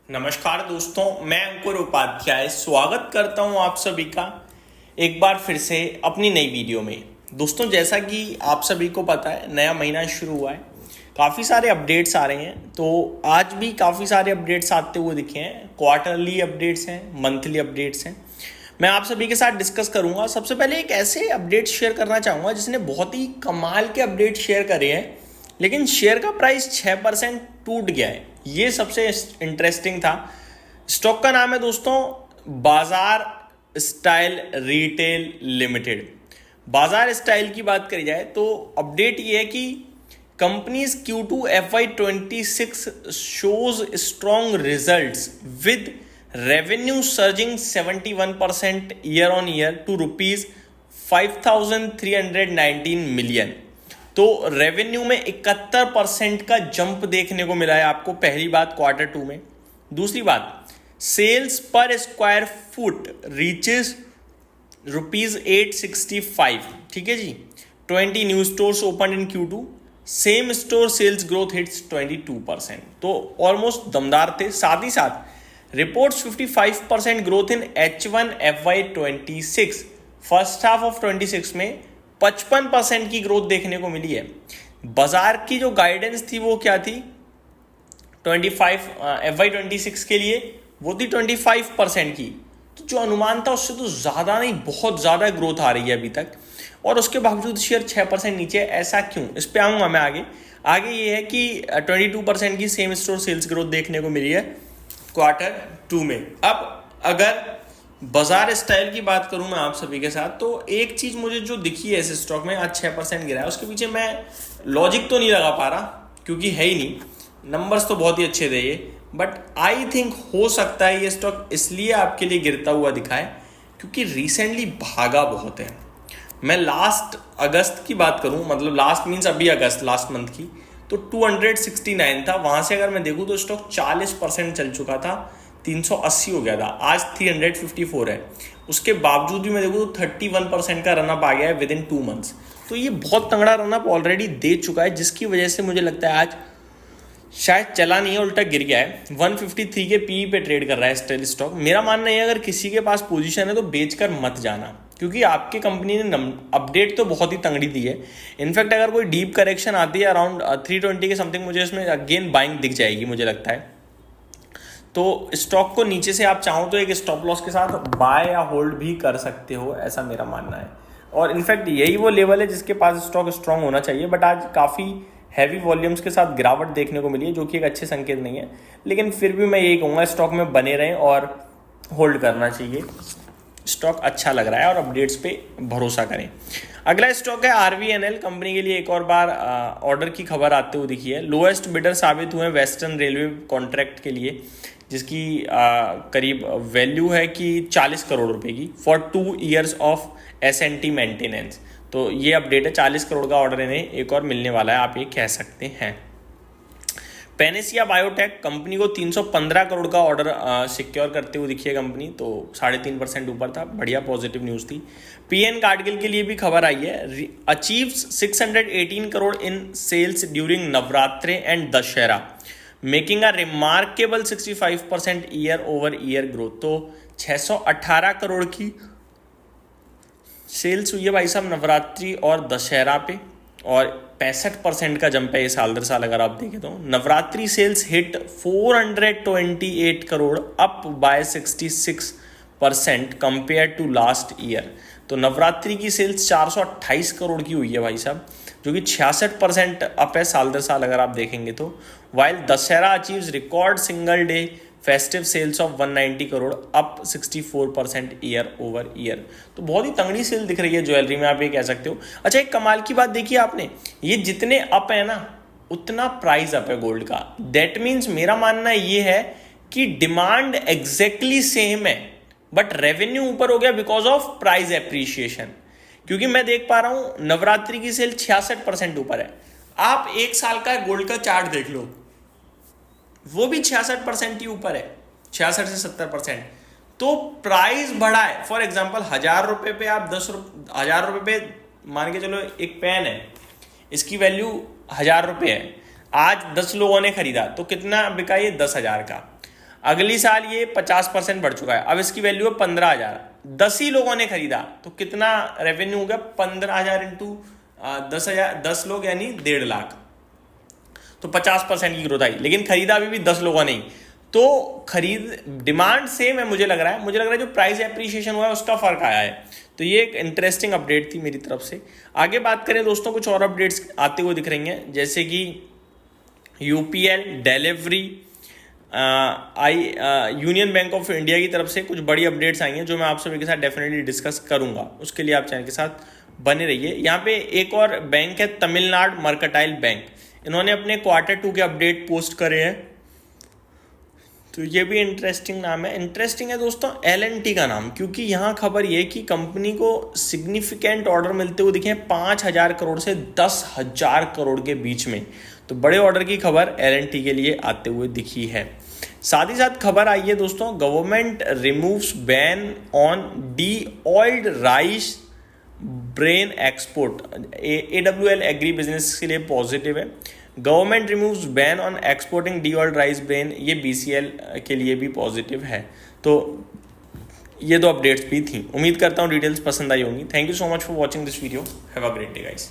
नमस्कार दोस्तों, मैं अंकुर उपाध्याय स्वागत करता हूं आप सभी का एक बार फिर से अपनी नई वीडियो में। दोस्तों, जैसा कि आप सभी को पता है, नया महीना शुरू हुआ है, काफ़ी सारे अपडेट्स आ रहे हैं। तो आज भी काफ़ी सारे अपडेट्स आते हुए दिखे हैं। क्वार्टरली अपडेट्स हैं, मंथली अपडेट्स हैं, मैं आप सभी के साथ डिस्कस करूंगा। सबसे पहले एक ऐसे अपडेट शेयर करना चाहूँगा जिसने बहुत ही कमाल के अपडेट शेयर करे हैं, लेकिन शेयर का प्राइस 6% टूट गया है। ये सबसे इंटरेस्टिंग था। स्टॉक का नाम है दोस्तों Baazar Style Retail Limited. Baazar Style की बात करी जाए तो अपडेट ये है कि company's Q2 FY26 shows strong results with revenue surging 71% year on year to ₹5,319 million. तो रेवेन्यू में 71% का जंप देखने को मिला है आपको, पहली बात Q2 में। दूसरी बात, सेल्स पर स्क्वायर फुट रीचेस ₹865। ठीक है जी। 20 new stores open in Q2, same store sales growth hits 22%। तो ऑलमोस्ट दमदार थे। साथ ही साथ reports 55% growth in H1 FY26। First half of 26 में 55% की ग्रोथ देखने को मिली है। बाजार की जो गाइडेंस थी वो क्या थी FY26 के लिए, वो थी 25% की। तो जो अनुमान था उससे तो ज़्यादा नहीं, बहुत ज़्यादा ग्रोथ आ रही है अभी तक, और उसके बावजूद शेयर 6% नीचे है। ऐसा क्यों, इस पे आऊँगा मैं आगे ये है कि 22% की सेम स्टोर सेल्स ग्रोथ देखने को मिली है Q2 में। अब अगर बाजार स्टाइल की बात करूं मैं आप सभी के साथ, तो एक चीज मुझे जो दिखी है इस स्टॉक में, आज 6% गिरा है, उसके पीछे मैं लॉजिक तो नहीं लगा पा रहा क्योंकि है ही नहीं। नंबर्स तो बहुत ही अच्छे थे ये, बट आई थिंक हो सकता है ये स्टॉक इसलिए आपके लिए गिरता हुआ दिखाए क्योंकि रिसेंटली भागा बहुत है। मैं लास्ट अगस्त की बात करूं, मतलब लास्ट मीन्स अभी अगस्त, लास्ट मंथ की, तो 269 था। वहां से अगर मैं देखूं तो स्टॉक 40% चल चुका था, 380 हो गया था, आज 354 है। उसके बावजूद भी मैं देखूं तो 31% का रनअप आ गया है विद इन 2 मंथ्स। तो ये बहुत तगड़ा रनअप ऑलरेडी दे चुका है, जिसकी वजह से मुझे लगता है आज शायद चला नहीं है, उल्टा गिर गया है। 153 के पी पे ट्रेड कर रहा है स्टिल स्टॉक। मेरा मानना है अगर किसी के पास पोजीशन है तो बेचकर मत जाना, क्योंकि आपकी कंपनी ने अपडेट तो बहुत ही तंगड़ी दी है। इनफैक्ट अगर कोई डीप करेक्शन आती है अराउंड 320 के समथिंग, मुझे इसमें अगेन बाइंग दिख जाएगी मुझे लगता है। तो स्टॉक को नीचे से आप चाहो तो एक स्टॉप लॉस के साथ बाय या होल्ड भी कर सकते हो, ऐसा मेरा मानना है। और इनफैक्ट यही वो लेवल है जिसके पास स्टॉक स्ट्रांग होना चाहिए, बट आज काफ़ी हैवी वॉल्यूम्स के साथ गिरावट देखने को मिली है, जो कि एक अच्छे संकेत नहीं है। लेकिन फिर भी मैं यही कहूँगा स्टॉक में बने रहें और होल्ड करना चाहिए। स्टॉक अच्छा लग रहा है और अपडेट्स पे भरोसा करें। अगला स्टॉक है RVNL। कंपनी के लिए एक और बार ऑर्डर की खबर आते हुए दिखी है। लोएस्ट बिडर साबित हुए वेस्टर्न रेलवे कॉन्ट्रैक्ट के लिए, जिसकी करीब वैल्यू है कि 40 करोड़ रुपए की for 2 years of S&T maintenance. तो ये अपडेट है, 40 करोड़ का ऑर्डर इन्हें एक और मिलने वाला है, आप ये कह सकते हैं। पेनेसिया बायोटेक, कंपनी को 315 करोड़ का ऑर्डर सिक्योर करते हुए दिखी है कंपनी, तो 3.5% ऊपर था, बढ़िया पॉजिटिव न्यूज़ थी। PN कारगिल के लिए भी खबर आई है। Achieves 618 crore in sales during Navratri and Dussehra, making a remarkable 65% year over year growth. तो 618 करोड़ की सेल्स हुई है भाई साहब नवरात्रि और दशहरा पे, और 65% का जंप है ये साल दर साल अगर आप देखें तो। Navratri sales hit 428 crore, up by 66% compare to last year. तो नवरात्रि की सेल्स 428 करोड़ की हुई है भाई साहब, जो कि 66% अप है साल दर साल अगर आप देखेंगे तो। While Dussehra achieves record single day festive sales of 190 crore, up 64% year over year. तो बहुत ही तंगड़ी सेल दिख रही है ज्वेलरी में, आप ये कह सकते हो। अच्छा, एक कमाल की बात देखिए आपने, ये जितने अप है ना उतना प्राइस अप है गोल्ड का। दैट मीन्स मेरा मानना ये है कि डिमांड एग्जैक्टली सेम है, बट रेवेन्यू ऊपर हो गया बिकॉज ऑफ प्राइस एप्रिसिएशन। क्योंकि मैं देख पा रहा हूं नवरात्रि की सेल 66% ऊपर है। आप एक साल का गोल्ड का चार्ट देख लो, वो भी 66% ही ऊपर है, 66 से 70%। तो प्राइस बढ़ा है। फॉर एग्जाम्पल 1,000 रुपए पे आप 1,000 रुपए पे मान के चलो एक पेन है, इसकी वैल्यू 1,000 रुपए है, आज 10 लोगों ने खरीदा तो कितना बिका ये 10,000 का। अगली साल ये 50% बढ़ चुका है, अब इसकी वैल्यू है 15,000। 10 ही लोगों ने खरीदा तो कितना रेवेन्यू हो गया? 15,000 इंटू 10,000, 10 लोग यानी 1.5 लाख, तो 50% की ग्रोथ आई। लेकिन खरीदा अभी भी 10 लोगों ने ही, तो खरीद डिमांड सेम है। मुझे लग रहा है जो प्राइस एप्रिसिएशन हुआ है उसका फर्क आया है। तो ये एक इंटरेस्टिंग अपडेट थी मेरी तरफ से। आगे बात करें दोस्तों, कुछ और अपडेट्स आते हुए दिख रही हैं, जैसे कि UPL, delivery, union bank of India की तरफ से कुछ बड़ी अपडेट्स आई हैं जो मैं आप सभी के साथ डेफिनेटली डिस्कस करूंगा। उसके लिए आप चैनल के साथ बने रहिए। यहाँ पे एक और बैंक है तमिलनाडु मर्केंटाइल बैंक, इन्होंने अपने Q2 के अपडेट पोस्ट करे हैं, तो ये भी इंटरेस्टिंग नाम है। इंटरेस्टिंग है दोस्तों L&T का नाम, क्योंकि यहाँ खबर ये कि कंपनी को सिग्निफिकेंट ऑर्डर मिलते हुए दिखे 5,000 करोड़ से 10,000 करोड़ के बीच में। तो बड़े ऑर्डर की खबर L&T के लिए आते हुए दिखी है। साथ ही साथ खबर आई है दोस्तों, government removes ban on D oiled rice bran export. AWL agri business के लिए पॉजिटिव है। Government removes ban on exporting D oiled rice bran, ये BCL के लिए भी पॉजिटिव है। तो ये दो अपडेट्स भी थी। उम्मीद करता हूँ डिटेल्स पसंद आई होंगी। Thank you so much for watching this video. Have a great day guys.